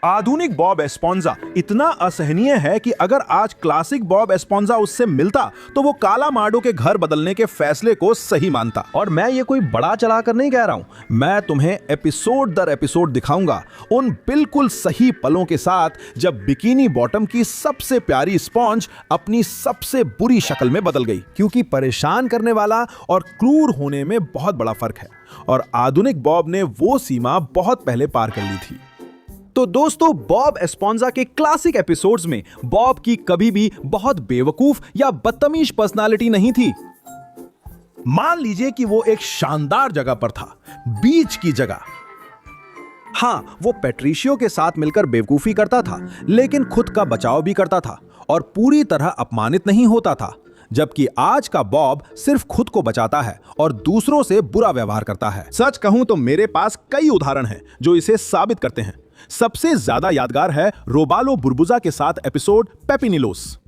आधुनिक बॉब एस्पोंजा इतना असहनीय है कि अगर आज क्लासिक बॉब एस्पोंजा उससे मिलता तो वो काला मार्डो के घर बदलने के फैसले को सही मानता। और मैं ये कोई बड़ा चला कर नहीं कह रहा हूं, मैं तुम्हें एपिसोड दर एपिसोड दिखाऊंगा उन बिल्कुल सही पलों के साथ जब बिकिनी बॉटम की सबसे प्यारी स्पॉन्ज अपनी सबसे बुरी शक्ल में बदल गई। क्योंकि परेशान करने वाला और क्रूर होने में बहुत बड़ा फर्क है और आधुनिक बॉब ने वो सीमा बहुत पहले पार कर ली थी। तो दोस्तों, बॉब एस्पोंजा के क्लासिक एपिसोड्स में बॉब की कभी भी बहुत बेवकूफ या बदतमीज पर्सनालिटी नहीं थी। मान लीजिए कि वो एक शानदार जगह पर था, बीच की जगह। हां, वो पैट्रिशियो के साथ मिलकर बेवकूफी करता था, लेकिन खुद का बचाव भी करता था और पूरी तरह अपमानित नहीं होता था। जबकि आज का बॉब सिर्फ खुद को बचाता है और दूसरों से बुरा व्यवहार करता है। सच कहूं तो मेरे पास कई उदाहरण हैं जो इसे साबित करते हैं। सबसे ज्यादा यादगार है रोबालो बुर्बुजा के साथ एपिसोड पेपिनिलोस।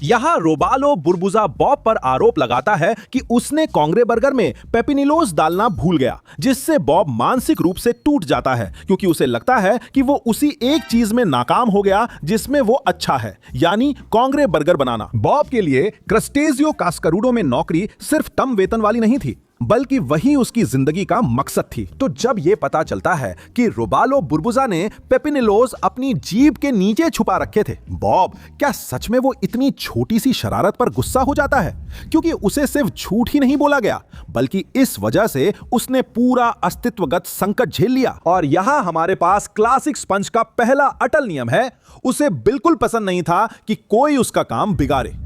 यहां रोबालो बुर्बुजा बॉब पर आरोप लगाता है कि उसने कांग्रे बर्गर में पेपिनिलोस डालना भूल गया, जिससे बॉब मानसिक रूप से टूट जाता है क्योंकि उसे लगता है कि वो उसी एक चीज में नाकाम हो गया जिसमें वो अच्छा है, यानी कांग्रे बर्गर बनाना। बॉब के लिए क्रस्टेजियो कास्करूडो में नौकरी सिर्फ कम वेतन वाली नहीं थी, बल्कि वही उसकी जिंदगी का मकसद थी। तो जब यह पता चलता है कि रोबालो बुर्बुजा ने पेपिनिलोस अपनी जीभ के नीचे छुपा रखे थे, बॉब क्या सच में वो इतनी छोटी सी शरारत पर गुस्सा हो जाता है? क्योंकि उसे सिर्फ झूठ ही नहीं बोला गया, बल्कि इस वजह से उसने पूरा अस्तित्वगत संकट झेल लिया। और यहां हमारे पास क्लासिक स्पंज का पहला अटल नियम है, उसे बिल्कुल पसंद नहीं था कि कोई उसका काम बिगाड़े।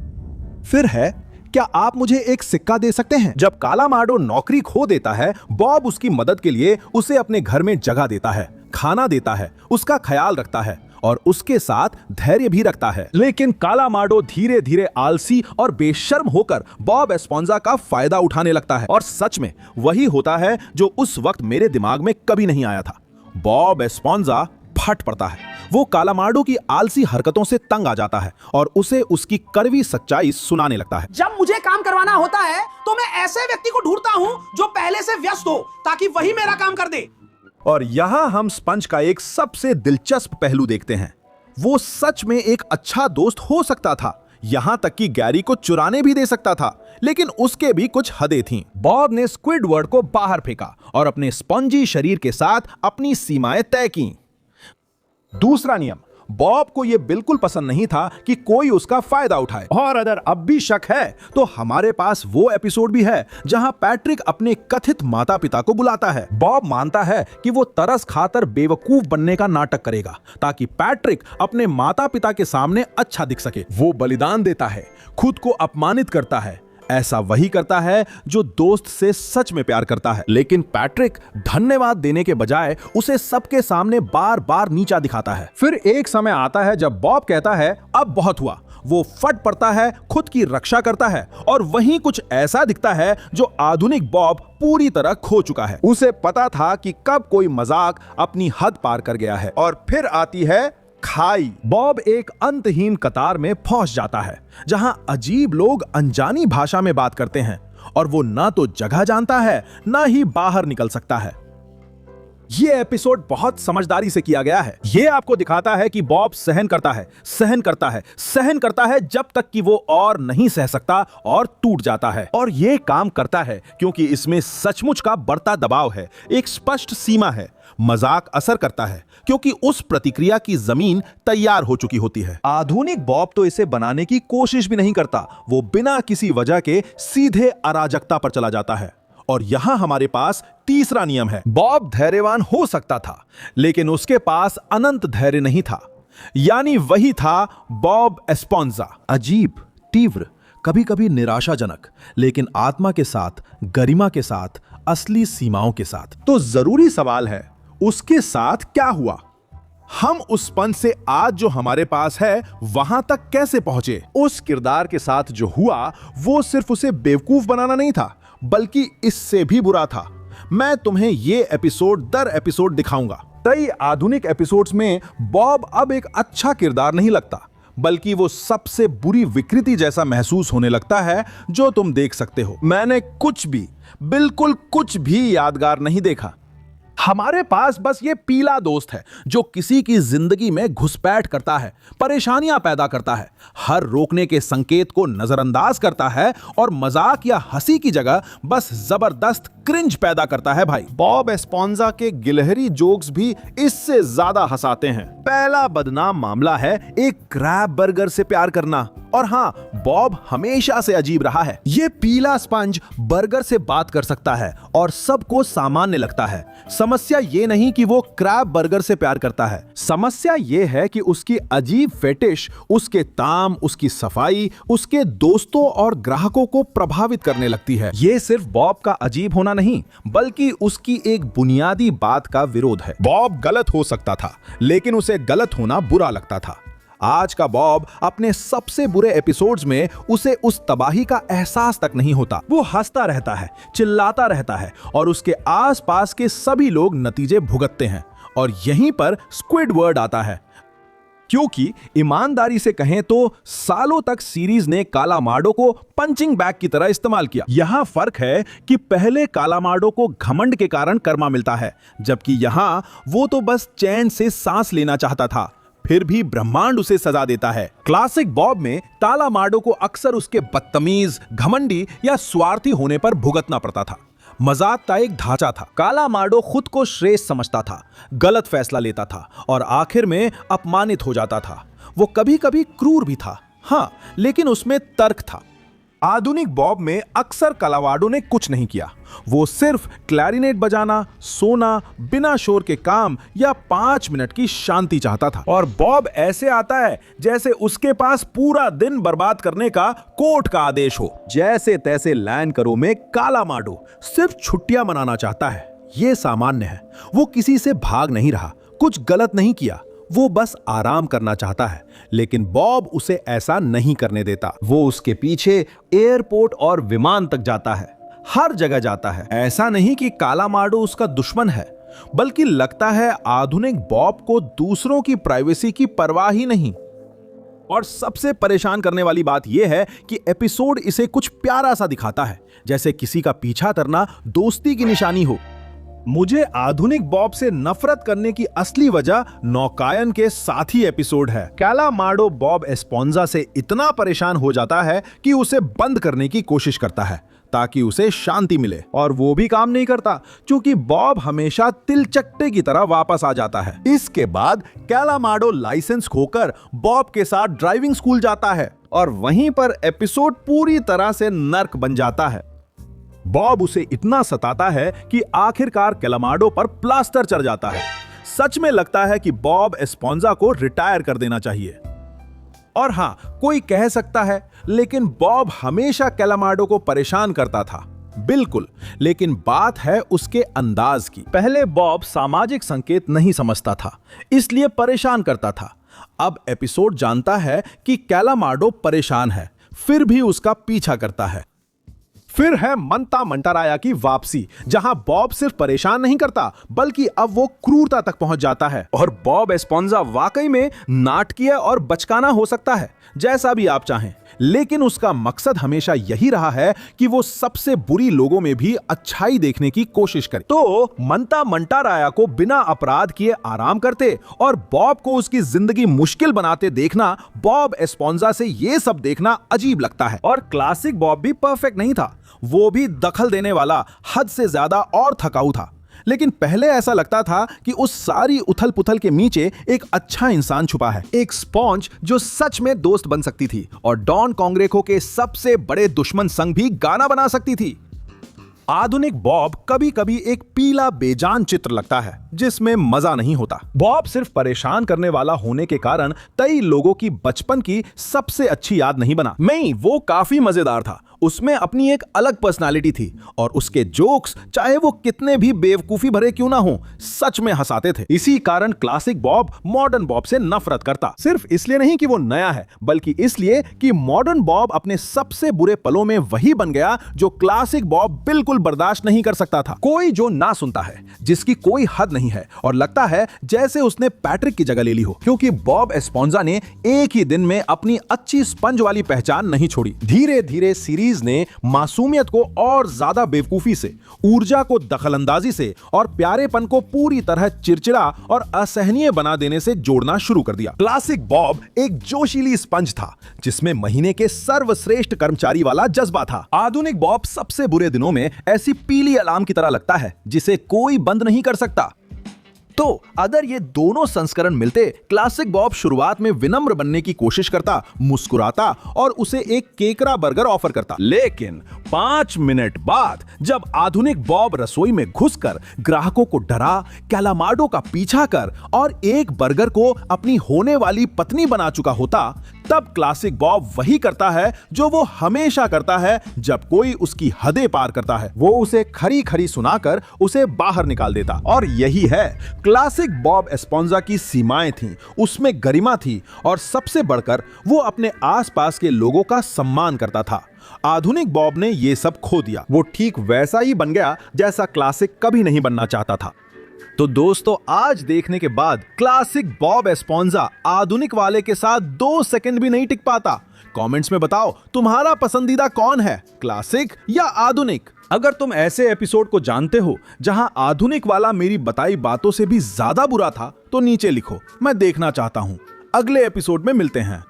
फिर है, क्या आप मुझे एक सिक्का दे सकते हैं? जब काला मार्डो नौकरी खो देता है, बॉब उसकी मदद के लिए उसे अपने घर में जगह देता है, खाना देता है, उसका ख्याल रखता है और उसके साथ धैर्य भी रखता है। लेकिन काला मार्डो धीरे धीरे आलसी और बेशर्म होकर बॉब एस्पोंजा का फायदा उठाने लगता है। और सच में वही होता है जो उस वक्त मेरे दिमाग में कभी नहीं आया था। बॉब एस्पोंजा फट पड़ता है। वो काला मार्डो की आलसी हरकतों से तंग आ जाता है और उसे उसकी कड़वी सच्चाई सुनाने लगता है। जब मुझे काम करवाना होता है तो मैं ऐसे व्यक्ति को ढूंढता हूं जो पहले से व्यस्त हो, ताकि वही मेरा काम कर दे। और यहां हम स्पंज का एक सबसे दिलचस्प पहलू देखते हैं। वो सच में एक अच्छा दोस्त हो सकता था, यहां तक कि गैरी को चुराने भी दे सकता था, लेकिन उसके भी कुछ हदें थीं। बॉब ने स्क्विडवर्ड को बाहर फेंका और अपने स्पंजी शरीर के साथ अपनी सीमाएं तय की। दूसरा नियम, बॉब को यह बिल्कुल पसंद नहीं था कि कोई उसका फायदा उठाए। और अगर अब भी शक है तो हमारे पास वो एपिसोड भी है जहां पैट्रिक अपने कथित माता पिता को बुलाता है। बॉब मानता है कि वो तरस खातर बेवकूफ बनने का नाटक करेगा ताकि पैट्रिक अपने माता पिता के सामने अच्छा दिख सके। वो बलिदान देता है, खुद को अपमानित करता है। ऐसा वही करता है जो दोस्त से सच में प्यार करता है। लेकिन पैट्रिक धन्यवाद देने के बजाय उसे सबके सामने बार बार नीचा दिखाता है। फिर एक समय आता है जब बॉब कहता है अब बहुत हुआ। वो फट पड़ता है, खुद की रक्षा करता है और वहीं कुछ ऐसा दिखता है जो आधुनिक बॉब पूरी तरह खो चुका है। उसे पता था कि कब कोई मजाक अपनी हद पार कर गया है। और फिर आती है खाई। बॉब एक अंतहीन कतार में फंस जाता है जहां अजीब लोग अनजानी भाषा में बात करते हैं और वो ना तो जगह जानता है ना ही बाहर निकल सकता है। यह एपिसोड बहुत समझदारी से किया गया है। यह आपको दिखाता है कि बॉब सहन करता है, सहन करता है, सहन करता है जब तक कि वो और नहीं सह सकता और टूट जाता है। और यह काम करता है क्योंकि इसमें सचमुच का बढ़ता दबाव है, एक स्पष्ट सीमा है। मजाक असर करता है क्योंकि उस प्रतिक्रिया की जमीन तैयार हो चुकी होती है। आधुनिक बॉब तो इसे बनाने की कोशिश भी नहीं करता, वो बिना किसी वजह के सीधे अराजकता पर चला जाता है। और यहां हमारे पास तीसरा नियम है, बॉब धैर्यवान हो सकता था लेकिन उसके पास अनंत धैर्य नहीं था, यानी वही था बॉब एस्पोंजा। अजीब, तीव्र, कभी कभी निराशाजनक, लेकिन आत्मा के साथ, गरिमा के साथ, असली सीमाओं के साथ। तो जरूरी सवाल है, उसके साथ क्या हुआ? हम उस पन से आज जो हमारे पास है वहां तक कैसे पहुंचे? उस किरदार के साथ जो हुआ वो सिर्फ उसे बेवकूफ बनाना नहीं था, बल्कि इससे भी बुरा था। मैं तुम्हें ये एपिसोड दर एपिसोड दिखाऊंगा। कई आधुनिक एपिसोड्स में बॉब अब एक अच्छा किरदार नहीं लगता, बल्कि वो सबसे बुरी विकृति जैसा महसूस होने लगता है जो तुम देख सकते हो। मैंने कुछ भी, बिल्कुल कुछ भी यादगार नहीं देखा। हमारे पास बस ये पीला दोस्त है जो किसी की जिंदगी में घुसपैठ करता है, परेशानियां पैदा करता है, हर रोकने के संकेत को नजरअंदाज करता है और मजाक या हंसी की जगह बस जबरदस्त क्रिंज पैदा करता है। भाई, बॉब एस्पोंजा के गिलहरी जोक्स भी इससे ज्यादा हंसाते हैं। पहला बदनाम मामला है एक क्रैब बर्गर से प्यार करना। और हाँ, बॉब हमेशा से अजीब रहा है। ये पीला स्पंज बर्गर से बात कर सकता है और सबको सामान्य लगता है। समस्या ये नहीं कि वो क्रैब बर्गर से प्यार करता है, समस्या ये है कि उसकी अजीब फेटिश उसके ताम, उसकी सफाई, उसके दोस्तों और ग्राहकों को प्रभावित करने लगती है। ये सिर्फ बॉब का अजीब होना नहीं, बल्कि उसकी एक बुनियादी बात का विरोध है। बॉब गलत हो सकता था, लेकिन उसे गलत होना बुरा लगता था। आज का बॉब अपने सबसे बुरे एपिसोड्स में उसे उस तबाही का एहसास तक नहीं होता। वो हंसता रहता है, चिल्लाता रहता है और उसके आसपास के सभी लोग नतीजे भुगतते हैं। और यहीं पर स्क्विडवर्ड आता है, क्योंकि ईमानदारी से कहें तो सालों तक सीरीज ने कालामार्डो को पंचिंग बैग की तरह इस्तेमाल किया। यहां फर्क है कि पहले कालामार्डो को घमंड के कारण कर्मा मिलता है, जबकि यहां वो तो बस चैन से सांस लेना चाहता था, फिर भी ब्रह्मांड उसे सजा देता है। क्लासिक बॉब में कालामार्डो को अक्सर उसके बदतमीज, घमंडी या स्वार्थी होने पर भुगतना पड़ता था। मजाक का एक ढांचा था। कालामार्डो खुद को श्रेष्ठ समझता था, गलत फैसला लेता था और आखिर में अपमानित हो जाता था। वो कभी कभी क्रूर भी था, हाँ, लेकिन उसमें तर्क था। आधुनिक बॉब में अक्सर कालामार्डो ने कुछ नहीं किया। वो सिर्फ क्लैरिनेट बजाना, सोना, बिना शोर के काम या 5 मिनट की शांति चाहता था। और बॉब ऐसे आता है जैसे उसके पास पूरा दिन बर्बाद करने का कोर्ट का आदेश हो। जैसे तैसे लैंड करो में कालामार्डो सिर्फ छुट्टियां मनाना चाहता है। ये सामान्य है। वो किसी से भाग नहीं रहा, कुछ गलत नहीं किया, वो बस आराम करना चाहता है। लेकिन बॉब उसे ऐसा नहीं करने देता। वो उसके पीछे एयरपोर्ट और विमान तक जाता है, हर जगह जाता है। ऐसा नहीं कि कालामार्डो उसका दुश्मन है, बल्कि लगता है आधुनिक बॉब को दूसरों की प्राइवेसी की परवाह ही नहीं। और सबसे परेशान करने वाली बात यह है कि एपिसोड इसे कुछ प्यारा सा दिखाता है, जैसे किसी का पीछा करना दोस्ती की निशानी हो। मुझे आधुनिक बॉब से नफरत करने की असली वजह नौकायन के साथी एपिसोड है। कालामार्डो बॉब एस्पोंजा से इतना परेशान हो जाता है कि उसे बंद करने की कोशिश करता है ताकि उसे शांति मिले, और वो भी काम नहीं करता क्योंकि बॉब हमेशा तिलचट्टे की तरह वापस आ जाता है। इसके बाद कालामार्डो लाइसेंस खोकर बॉब के साथ ड्राइविंग स्कूल जाता है और वहीं पर एपिसोड पूरी तरह से नर्क बन जाता है। बॉब उसे इतना सताता है कि आखिरकार कालामार्डो पर प्लास्टर चढ़ जाता है। सच में लगता है कि बॉब एस्पोंजा को रिटायर कर देना चाहिए। और हां, कोई कह सकता है, लेकिन बॉब हमेशा कालामार्डो को परेशान करता था। बिल्कुल, लेकिन बात है उसके अंदाज की। पहले बॉब सामाजिक संकेत नहीं समझता था, इसलिए परेशान करता था। अब एपिसोड जानता है कि कालामार्डो परेशान है, फिर भी उसका पीछा करता है। फिर है मंता मंटाराया की वापसी, जहां बॉब सिर्फ परेशान नहीं करता, बल्कि अब वो क्रूरता तक पहुंच जाता है। और बॉब एस्पोंजा वाकई में नाटकीय और बचकाना हो सकता है, जैसा भी आप चाहें, लेकिन उसका मकसद हमेशा यही रहा है कि वो सबसे बुरी लोगों में भी अच्छाई देखने की कोशिश करे। तो मंता मंटाराया को बिना अपराध किए आराम करते और बॉब को उसकी जिंदगी मुश्किल बनाते देखना, बॉब एस्पोंजा से ये सब देखना अजीब लगता है। और क्लासिक बॉब भी परफेक्ट नहीं था, वो भी दखल देने वाला, हद से ज्यादा और थकाऊ था। लेकिन पहले ऐसा लगता था कि उस सारी उथल पुथल के नीचे एक अच्छा इंसान छुपा है, एक स्पॉन्ज जो सच में दोस्त बन सकती थी और डॉन कांग्रेको के सबसे बड़े दुश्मन संग भी गाना बना सकती थी। आधुनिक बॉब कभी कभी एक पीला बेजान चित्र लगता है जिसमें मजा नहीं होता। बॉब सिर्फ परेशान करने वाला होने के कारण कई लोगों की बचपन की सबसे अच्छी याद नहीं बना। नहीं, वो काफी मजेदार था, उसमें अपनी एक अलग पर्सनालिटी थी और उसके जोक्स, चाहे वो कितने भी बेवकूफी भरे क्यों ना हो, सच में हंसाते थे। इसी कारण क्लासिक बॉब मॉडर्न बॉब से नफरत करता, सिर्फ इसलिए नहीं कि वो नया है, बल्कि इसलिए कि मॉडर्न बॉब अपने सबसे बुरे पलों में वही बन गया जो क्लासिक बॉब बिल्कुल बर्दाश्त नहीं कर सकता था। कोई जो ना सुनता है, जिसकी कोई हद नहीं है और लगता है जैसे उसने पैट्रिक की जगह ले ली हो, क्योंकि बॉब एस्पोंजा ने एक ही दिन में अपनी अच्छी स्पंज वाली पहचान नहीं छोड़ी। धीरे धीरे सीरीज सीरीज ने मासूमियत को और ज्यादा बेवकूफी से, ऊर्जा को दखलंदाजी से और प्यारेपन को पूरी तरह चिड़चिड़ा और असहनीय बना देने से जोड़ना शुरू कर दिया। क्लासिक बॉब एक जोशीली स्पंज था जिसमें महीने के सर्वश्रेष्ठ कर्मचारी वाला जज्बा था। आधुनिक बॉब सबसे बुरे दिनों में ऐसी पीली अलार्म की तरह लगता है जिसे कोई बंद नहीं कर सकता। तो अगर ये दोनों संस्करण मिलते, क्लासिक बॉब शुरुआत में विनम्र बनने की कोशिश करता, मुस्कुराता और उसे एक केकरा बर्गर ऑफर करता। लेकिन 5 मिनट बाद जब आधुनिक बॉब रसोई में घुसकर ग्राहकों को डरा, कैलामार्डो का पीछा कर और एक बर्गर को अपनी होने वाली पत्नी बना चुका होता, तब क्लासिक बॉब वही करता है जो वो हमेशा करता है जब कोई उसकी हदें पार करता है। वो उसे खरी खरी सुनाकर उसे बाहर निकाल देता। और यही है क्लासिक बॉब एस्पोंजा की सीमाएं थीं, उसमें गरिमा थी और सबसे बढ़कर वो अपने आसपास के लोगों का सम्मान करता था। आधुनिक बॉब ने ये सब खो दिया। वो ठीक वैसा ही बन गया जैसा क्लासिक कभी नहीं बनना चाहता था। तो दोस्तों, आज देखने के बाद क्लासिक बॉब एस्पोंजा आधुनिक वाले के साथ 2 सेकंड भी नहीं टिक पाता। कमेंट्स में बताओ तुम्हारा पसंदीदा कौन है, क्लासिक या आधुनिक? अगर तुम ऐसे एपिसोड को जानते हो जहां आधुनिक वाला मेरी बताई बातों से भी ज्यादा बुरा था तो नीचे लिखो, मैं देखना चाहता हूं। अगले एपिसोड में मिलते हैं।